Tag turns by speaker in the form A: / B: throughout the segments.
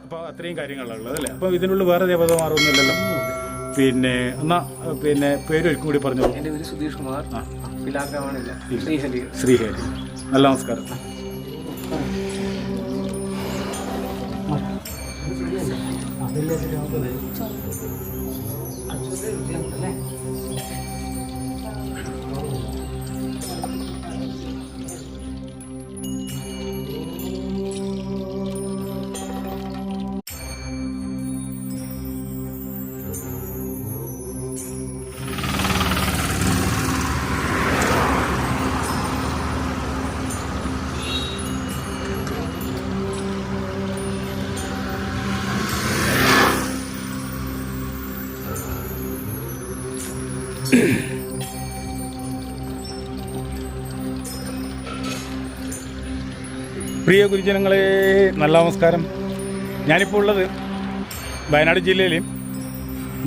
A: അപ്പോൾ അത്രയും കാര്യങ്ങളാണ് ഉള്ളത് അല്ലേ? അപ്പോൾ ഇതിനുള്ളിൽ വേറെ ദേവതമാരൊന്നുമില്ലല്ലോ? പിന്നെ എന്നാ പിന്നെ പേര് ഒരിക്കും കൂടി പറഞ്ഞോളൂ.
B: എൻ്റെ പേര് സുധീഷ് കുമാർ. ശ്രീഹരി.
A: ശ്രീഹരി. നല്ല നമസ്കാരം. പ്രിയ ഗുരുജനങ്ങളെ, നല്ല നമസ്കാരം. ഞാനിപ്പോൾ ഉള്ളത് വയനാട് ജില്ലയിൽ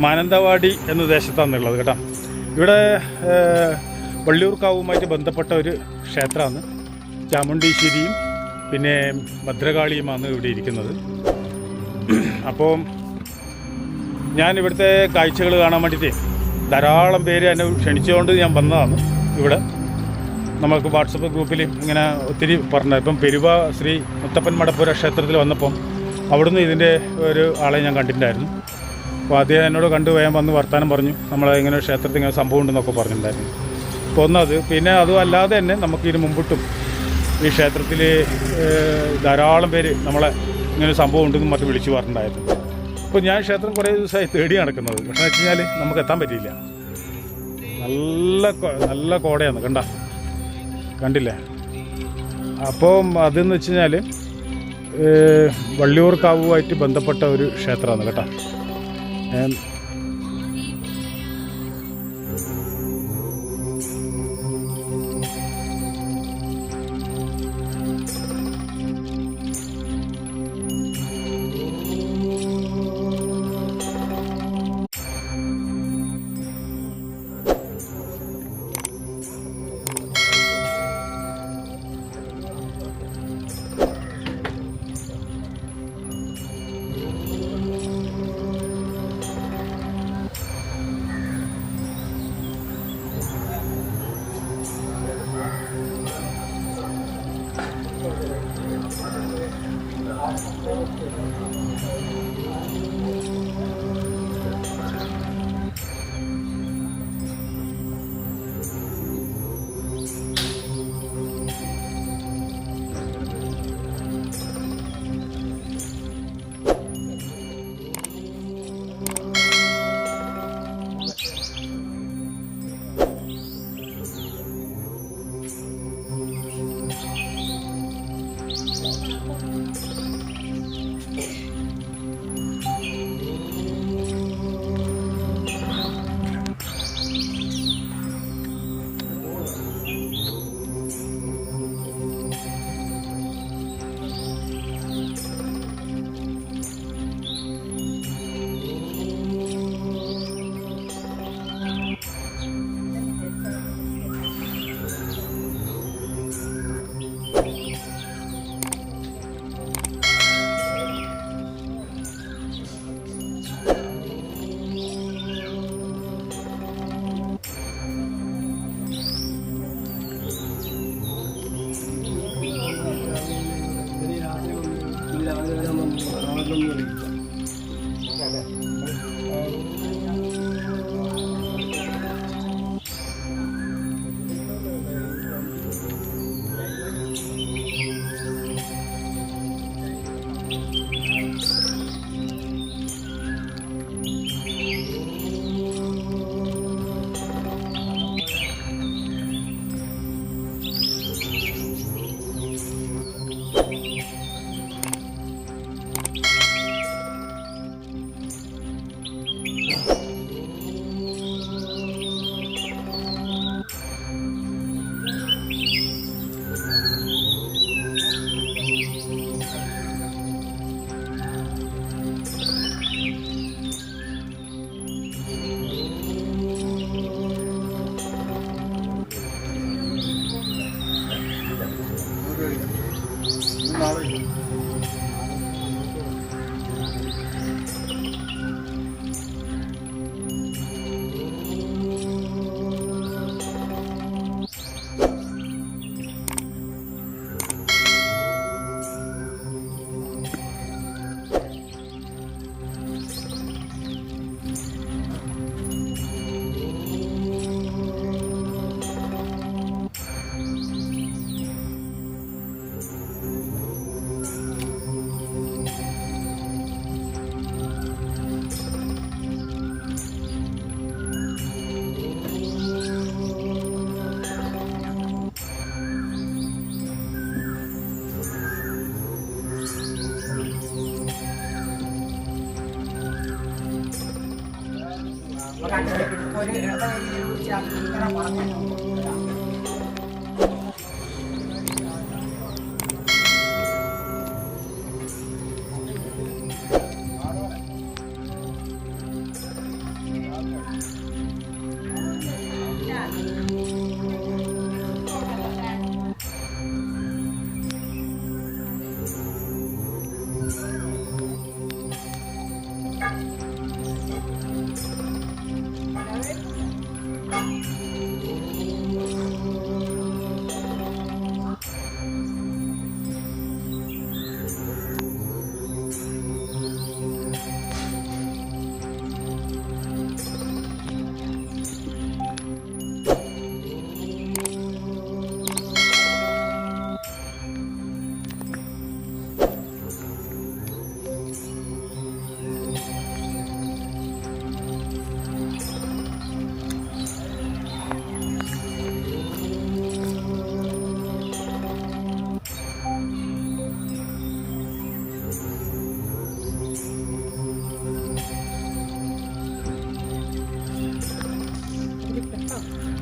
A: മാനന്തവാടി എന്ന ദേശത്താണുള്ളത് കേട്ടോ. ഇവിടെ വള്ളിയൂർക്കാവുമായിട്ട് ബന്ധപ്പെട്ട ഒരു ക്ഷേത്രമാണ്. ചാമുണ്ടീശ്വരിയും പിന്നെ ഭദ്രകാളിയുമാണ് ഇവിടെ ഇരിക്കുന്നത്. അപ്പോൾ ഞാൻ ഇവിടുത്തെ കാഴ്ചകൾ കാണാൻ വേണ്ടിയിട്ട് ധാരാളം പേര് എന്നെ ക്ഷണിച്ചുകൊണ്ട് ഞാൻ വന്നതാണ്. ഇവിടെ നമുക്ക് വാട്സപ്പ് ഗ്രൂപ്പിൽ ഇങ്ങനെ ഒത്തിരി പറഞ്ഞത്. ഇപ്പം പെരുവ ശ്രീ മുത്തപ്പൻ മടപ്പുര ക്ഷേത്രത്തിൽ വന്നപ്പം അവിടുന്ന് ഇതിൻ്റെ ഒരു ആളെ ഞാൻ കണ്ടിട്ടുണ്ടായിരുന്നു. അപ്പോൾ അദ്ദേഹം എന്നോട് കണ്ടു വേഗം വന്ന് വർത്താനം പറഞ്ഞു. നമ്മൾ ഇങ്ങനെ ക്ഷേത്രത്തിൽ ഇങ്ങനെ സംഭവം ഉണ്ടെന്നൊക്കെ പറഞ്ഞിട്ടുണ്ടായിരുന്നു. അപ്പോൾ ഒന്നത് പിന്നെ അതും അല്ലാതെ തന്നെ നമുക്ക് ഇതിന് മുമ്പിട്ടും ഈ ക്ഷേത്രത്തിൽ ധാരാളം പേര് നമ്മളെ ഇങ്ങനെ സംഭവം ഉണ്ടെന്ന് മറ്റും വിളിച്ചു പറഞ്ഞിട്ടുണ്ടായിരുന്നു. അപ്പോൾ ഞാൻ ക്ഷേത്രം കുറേ ദിവസമായി തേടി നടക്കുന്നത്. പക്ഷേ വെച്ച് കഴിഞ്ഞാൽ നമുക്ക് എത്താൻ പറ്റിയില്ല. നല്ല കോടയാണ്, കണ്ടില്ലേ? അപ്പം അതെന്ന് വെച്ച് കഴിഞ്ഞാൽ വള്ളിയൂർക്കാവുമായിട്ട് ബന്ധപ്പെട്ട ഒരു ക്ഷേത്രമാണ് കേട്ടോ.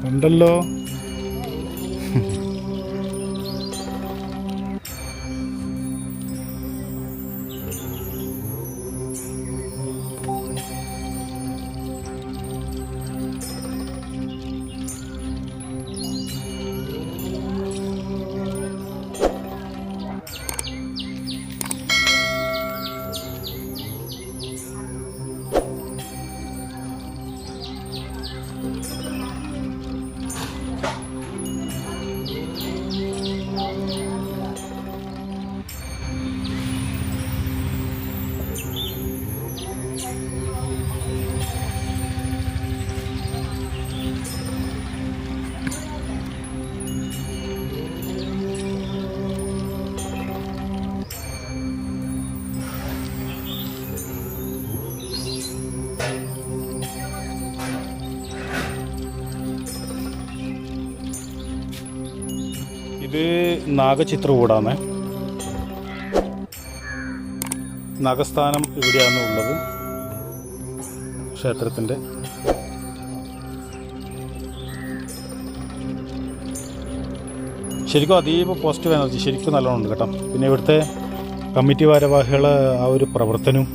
A: ഉണ്ടല്ലോ. ഇത് നാഗചിത്രകൂടാണ്. നാഗസ്ഥാനം ഇവിടെയാണ് ഉള്ളത് ക്ഷേത്രത്തിൻ്റെ. ശരിക്കും അതീവ പോസിറ്റീവ് എനർജി ശരിക്കും നല്ലോണം ഉണ്ട് കേട്ടോ. പിന്നെ ഇവിടുത്തെ കമ്മിറ്റി ഭാരവാഹികളെ ആ ഒരു പ്രവർത്തനവും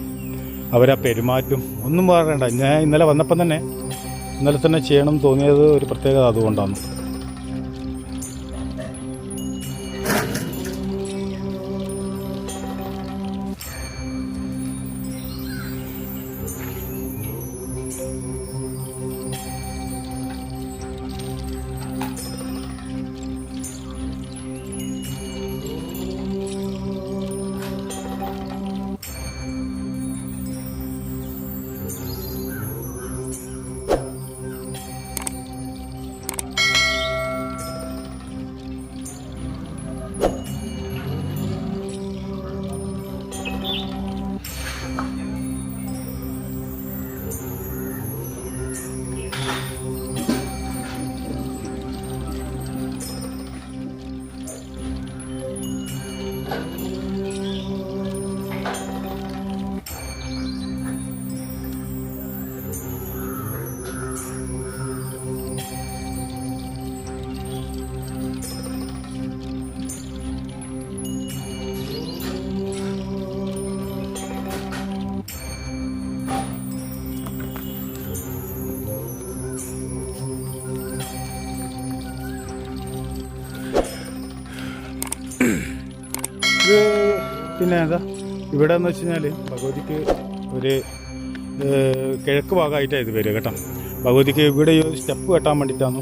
A: അവരാ പെരുമാറ്റവും ഒന്നും പറയണ്ട. ഞാൻ ഇന്നലെ വന്നപ്പം തന്നെ ചെയ്യണം തോന്നിയത് ഒരു പ്രത്യേകത അതുകൊണ്ടാണ്. ഇത് പിന്നെ എന്താ ഇവിടെ എന്ന് വെച്ച് കഴിഞ്ഞാൽ ഭഗവതിക്ക് ഒരു കിഴക്ക് ഭാഗമായിട്ടാണ് ഇത് വരിക കേട്ടോ. ഭഗവതിക്ക് ഇവിടെ ഈ സ്റ്റെപ്പ് കെട്ടാൻ വേണ്ടിയിട്ടാണ്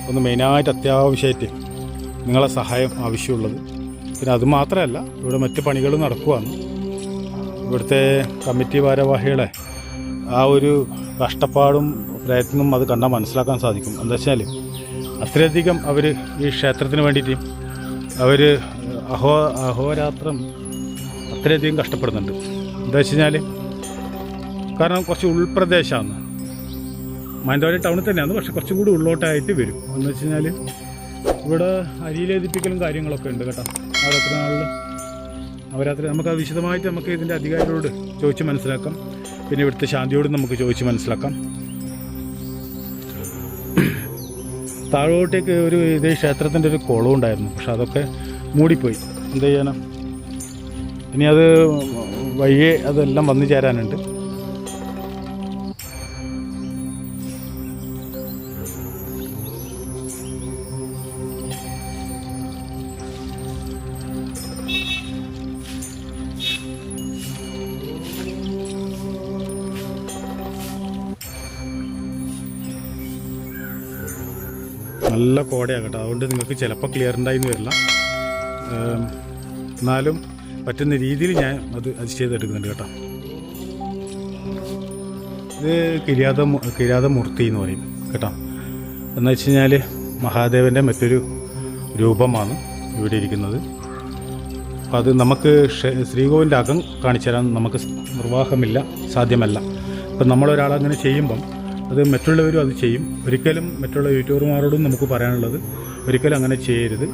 A: ഒന്ന് മെയിനായിട്ട് അത്യാവശ്യമായിട്ട് നിങ്ങളെ സഹായം ആവശ്യമുള്ളത്. പിന്നെ അതുമാത്രമല്ല ഇവിടെ മറ്റ് പണികൾ നടക്കുവാണ്. ഇവിടുത്തെ കമ്മിറ്റി ഭാരവാഹികളെ ആ ഒരു കഷ്ടപ്പാടും പ്രയത്നവും അത് കണ്ടാൽ മനസ്സിലാക്കാൻ സാധിക്കും. എന്താ വെച്ചാൽ അത്രയധികം അവർ ഈ ക്ഷേത്രത്തിന് വേണ്ടിയിട്ട് അവർ അഹോരാത്രം അത്രയധികം കഷ്ടപ്പെടുന്നുണ്ട്. എന്താ വെച്ച് കഴിഞ്ഞാൽ കാരണം കുറച്ച് ഉൾപ്രദേശമാണ്. മാനന്തവാടി ടൗണിൽ തന്നെയാണ്, പക്ഷെ കുറച്ചും കൂടി ഉള്ളോട്ടായിട്ട് വരും. എന്ന് വെച്ച് കഴിഞ്ഞാൽ ഇവിടെ അരിയിലേതിപ്പിക്കലും കാര്യങ്ങളൊക്കെ ഉണ്ട് കേട്ടോ. നവരാത്രി നാളിൽ നവരാത്രി നമുക്ക് വിശദമായിട്ട് നമുക്ക് ഇതിൻ്റെ അധികാരികളോട് ചോദിച്ച് മനസ്സിലാക്കാം. പിന്നെ ഇവിടുത്തെ ശാന്തിയോട് നമുക്ക് ചോദിച്ച് മനസ്സിലാക്കാം. താഴോട്ടേക്ക് ഒരു ഇതേ ക്ഷേത്രത്തിൻ്റെ ഒരു കുളവും ഉണ്ടായിരുന്നു, പക്ഷെ അതൊക്കെ മൂടിപ്പോയി. എന്ത് ചെയ്യാനാ, ഇനി അത് വഴിയെ അതെല്ലാം വന്നു ചേരാനുണ്ട്. നല്ല കോടയാണ് കേട്ടോ, അതുകൊണ്ട് നിങ്ങൾക്ക് ചിലപ്പോൾ ക്ലിയർ ഉണ്ടായിന്ന് വരില്ല. എന്നാലും പറ്റുന്ന രീതിയിൽ ഞാൻ അത് ചെയ്തെടുക്കുന്നുണ്ട് കേട്ടോ. ഇത് കിരാതമൂർത്തി എന്ന് പറയും കേട്ടോ. എന്ന് വെച്ച് കഴിഞ്ഞാൽ മഹാദേവൻ്റെ മറ്റൊരു രൂപമാണ് ഇവിടെ ഇരിക്കുന്നത്. അപ്പം അത് നമുക്ക് ശ്രീകോവിലിൻ്റെ അകം കാണിച്ചു തരാൻ നമുക്ക് നിർവാഹമില്ല, സാധ്യമല്ല. അപ്പം നമ്മളൊരാളങ്ങനെ ചെയ്യുമ്പം അത് മറ്റുള്ളവരും അത് ചെയ്യും. ഒരിക്കലും മറ്റുള്ള യൂട്യൂബർമാരോടും നമുക്ക് പറയാനുള്ളത്, ഒരിക്കലും അങ്ങനെ ചെയ്യരുത്.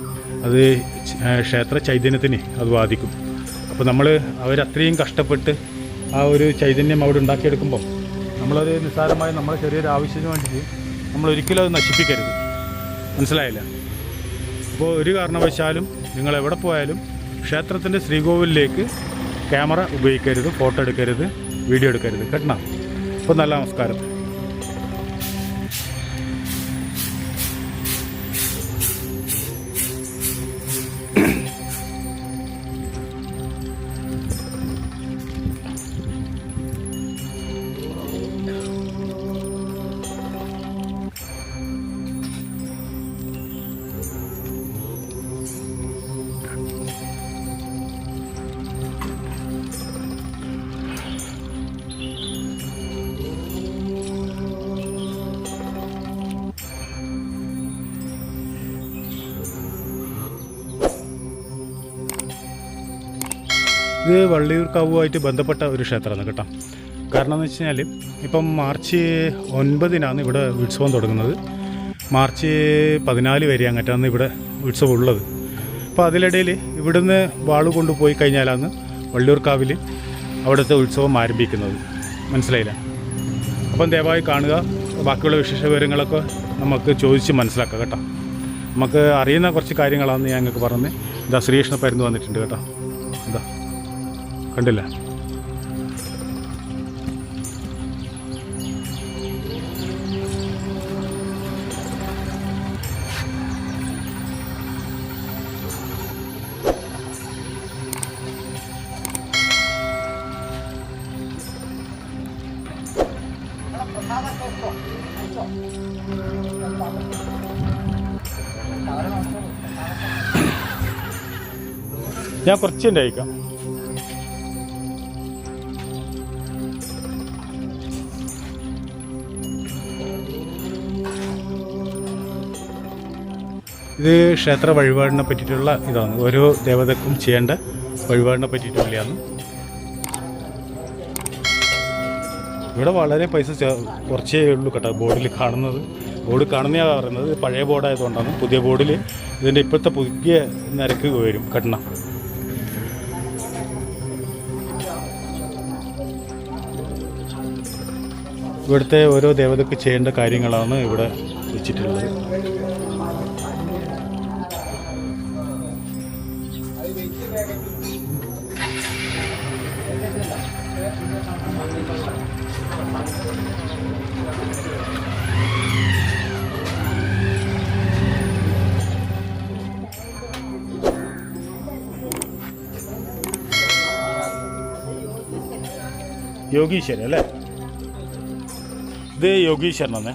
A: അത് ക്ഷേത്ര ചൈതന്യത്തിന് അത് ബാധിക്കും. അപ്പോൾ നമ്മൾ അവരത്രയും കഷ്ടപ്പെട്ട് ആ ഒരു ചൈതന്യം അവിടെ ഉണ്ടാക്കിയെടുക്കുമ്പോൾ നമ്മളത് നിസ്സാരമായി നമ്മളെ ചെറിയൊരു ആവശ്യത്തിന് വേണ്ടിയിട്ട് നമ്മളൊരിക്കലും അത് നശിപ്പിക്കരുത്. മനസ്സിലായില്ല? അപ്പോൾ ഒരു കാരണവശാലും നിങ്ങൾ എവിടെ പോയാലും ക്ഷേത്രത്തിൻ്റെ ശ്രീകോവിലിലേക്ക് ക്യാമറ ഉപയോഗിക്കരുത്, ഫോട്ടോ എടുക്കരുത്, വീഡിയോ എടുക്കരുത് കേട്ടോ. അപ്പോൾ നല്ല നമസ്കാരം. ഇത് വള്ളിയൂർക്കാവുമായിട്ട് ബന്ധപ്പെട്ട ഒരു ക്ഷേത്രമാണ് കേട്ടോ. കാരണം എന്ന് വെച്ച് കഴിഞ്ഞാൽ ഇപ്പം മാർച്ച് 9 ഇവിടെ ഉത്സവം തുടങ്ങുന്നത്. മാർച്ച് 14 വരെ അങ്ങോട്ടാണ് ഇവിടെ ഉത്സവം ഉള്ളത്. അപ്പോൾ അതിനിടയിൽ ഇവിടുന്ന് വാള് കൊണ്ടുപോയി കഴിഞ്ഞാലാണ് വള്ളിയൂർക്കാവിൽ അവിടുത്തെ ഉത്സവം ആരംഭിക്കുന്നത്. മനസ്സിലായില്ല? അപ്പം ദയവായി കാണുക. ബാക്കിയുള്ള വിശേഷ വിവരങ്ങളൊക്കെ നമുക്ക് ചോദിച്ച് മനസ്സിലാക്കാം കേട്ടോ. നമുക്ക് അറിയുന്ന കുറച്ച് കാര്യങ്ങളാണെന്ന് ഞാൻ നിങ്ങൾക്ക് പറഞ്ഞ്. ഇതാ ശ്രീകൃഷ്ണ പരുന്ന് വന്നിട്ടുണ്ട് കേട്ടോ. എന്താ കണ്ടില്ല? ഞാൻ കുറച്ചുണ്ട് അയക്കാം. ഇത് ക്ഷേത്ര വഴിപാടിനെ പറ്റിയിട്ടുള്ള ഇതാണ്. ഓരോ ദേവതക്കും ചെയ്യേണ്ട വഴിപാടിനെ പറ്റിയിട്ടുള്ളതാണ്. ഇവിടെ വളരെ പൈസ കുറച്ചേ ഉള്ളൂ കേട്ടോ. ബോർഡിൽ കാണുന്നത്, ബോർഡ് കാണുന്നതാണ് പറയുന്നത്. പഴയ ബോർഡായതുകൊണ്ടാണ്. പുതിയ ബോർഡിൽ ഇതിൻ്റെ ഇപ്പോഴത്തെ പുതിയ നിരക്ക് വരും കെട്ടണം. ഇവിടുത്തെ ഓരോ ദേവതയ്ക്ക് ചെയ്യേണ്ട കാര്യങ്ങളാണ് ഇവിടെ വെച്ചിട്ടുള്ളത്. യോഗീശ്വരൻ അല്ലേ? ഇത് യോഗീശ്വരനാണ്.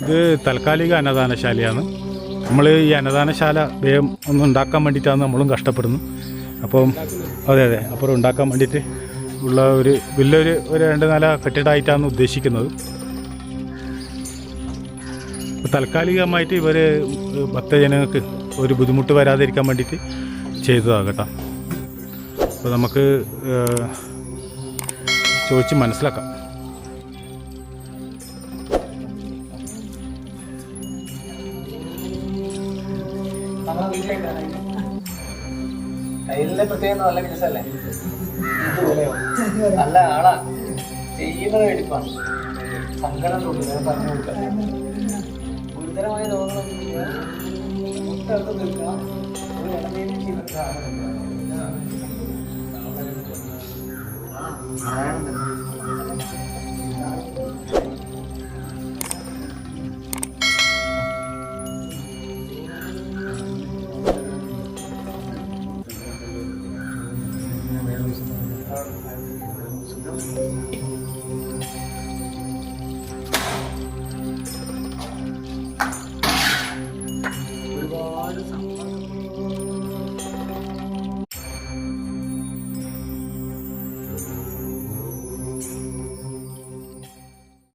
A: ഇത് താൽക്കാലിക അന്നദാനശാലയാണ്. നമ്മൾ ഈ അന്നദാനശാല വേഗം ഒന്ന് ഉണ്ടാക്കാൻ വേണ്ടിയിട്ടാണ് നമ്മളും കഷ്ടപ്പെടുന്നു. അപ്പം അതെ അപ്പുറം ഉണ്ടാക്കാൻ വേണ്ടിയിട്ട് ഉള്ള ഒരു വലിയൊരു 2 നില കെട്ടിടമായിട്ടാണ് ഉദ്ദേശിക്കുന്നത്. താൽക്കാലികമായിട്ട് ഇവർ ഭക്തജനങ്ങൾക്ക് ഒരു ബുദ്ധിമുട്ട് വരാതിരിക്കാൻ വേണ്ടിയിട്ട് ചെയ്തതാണ് കേട്ടോ. അപ്പോൾ നമുക്ക് ചോദിച്ച് മനസ്സിലാക്കാം.
B: ടൈലിന്റെ പ്രത്യേകം നല്ല മിനുസല്ലേ, നല്ല ആളാ ചെയ്യുന്നത് എടുപ്പാണ്. സങ്കടം തോന്നില്ല, പറഞ്ഞു കൊടുക്കാം. ഗുരുതരമായ രോഗങ്ങളൊന്നുമില്ല, മുട്ടൊക്കെ നിൽക്കാം, ഒരു ഇടമേലും ചെയ്യുന്ന സാധനം